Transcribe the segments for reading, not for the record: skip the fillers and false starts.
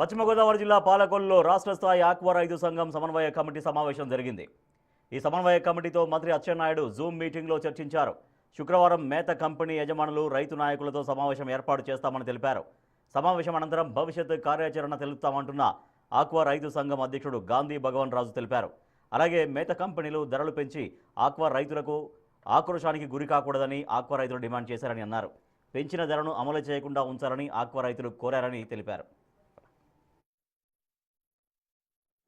పశ్చిమ గోదావరి జిల్లా పాలకొల్లులో రాష్ట్ర స్థాయి ఆక్వా రైతు సంఘం సమన్వయ కమిటీ సమావేశం జరిగింది. ఈ సమన్వయ కమిటీతో మంత్రి అచ్చెన్నాయుడు జూమ్ మీటింగ్లో చర్చించారు. శుక్రవారం మేత కంపెనీ యజమానులు రైతు నాయకులతో సమావేశం ఏర్పాటు చేస్తామని తెలిపారు. సమావేశం అనంతరం భవిష్యత్తు కార్యాచరణ తెలుపుతామంటున్న ఆక్వా రైతు సంఘం అధ్యక్షుడు గాంధీ భగవన్ రాజు తెలిపారు. అలాగే మేత కంపెనీలు ధరలు పెంచి ఆక్వా రైతులకు ఆక్రోశానికి గురి కాకూడదని ఆక్వా రైతులు డిమాండ్ చేశారని అన్నారు. పెంచిన ధరను అమలు చేయకుండా ఉంచాలని ఆక్వా రైతులు కోరారని తెలిపారు.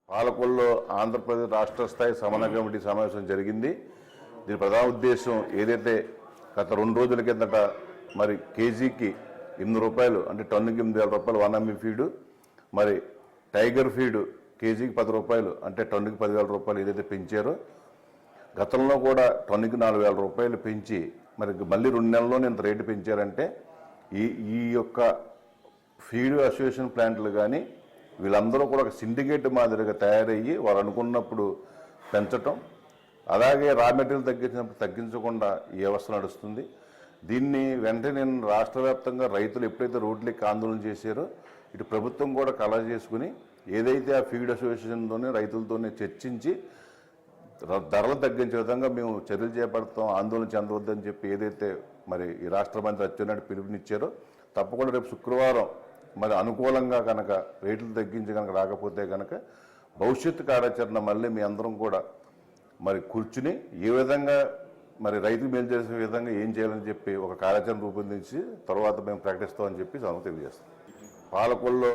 పాలకొల్లులో ఆంధ్రప్రదేశ్ రాష్ట్ర స్థాయి సమన్వయ కమిటీ సమావేశం జరిగింది. దీని ప్రధాన ఉద్దేశం ఏదైతే గత 2 రోజుల కిందట మరి కేజీకి 8 రూపాయలు అంటే టన్నుకి 8,000 రూపాయలు 1 ఫీడు, మరి టైగర్ ఫీడు కేజీకి 10 రూపాయలు అంటే టన్నుకి 10,000 రూపాయలు ఏదైతే పెంచారో, గతంలో కూడా టన్నుకి 4,000 రూపాయలు పెంచి మరి మళ్ళీ 2 నెలల్లోనే ఇంత రేటు పెంచారంటే ఈ యొక్క ఫీడ్ అసోసియేషన్ ప్లాంట్లు కానీ వీళ్ళందరూ కూడా ఒక సిండికేట్ మాదిరిగా తయారయ్యి వారు అనుకున్నప్పుడు పెంచటం, అలాగే రా మెటీరియల్ తగ్గించినప్పుడు తగ్గించకుండా ఈ వ్యవస్థ నడుస్తుంది. దీన్ని వెంటనే నేను రాష్ట్ర వ్యాప్తంగా రైతులు ఎప్పుడైతే రోడ్లకి ఆందోళన చేశారో ఇటు ప్రభుత్వం కూడా కలగ చేసుకుని ఏదైతే ఆ ఫీడ్ అసోసియేషన్తోనే రైతులతోనే చర్చించి ధరలు తగ్గించే విధంగా మేము చర్యలు చేపడతాం, ఆందోళన చెందవద్దని చెప్పి ఏదైతే మరి ఈ రాష్ట్ర మంత్రి అచ్చెన్నాయుడు పిలుపునిచ్చారో తప్పకుండా రేపు శుక్రవారం మరి అనుకూలంగా కనుక రేట్లు తగ్గించి కనుక రాకపోతే కనుక భవిష్యత్తు కార్యాచరణ మళ్ళీ మీ అందరం కూడా మరి కూర్చుని ఏ విధంగా మరి రైతుకు మేలు చేసే విధంగా ఏం చేయాలని చెప్పి ఒక కార్యాచరణ రూపొందించి తర్వాత మేము ప్రకటిస్తామని చెప్పి తెలియజేస్తాం. పాలకొల్లులో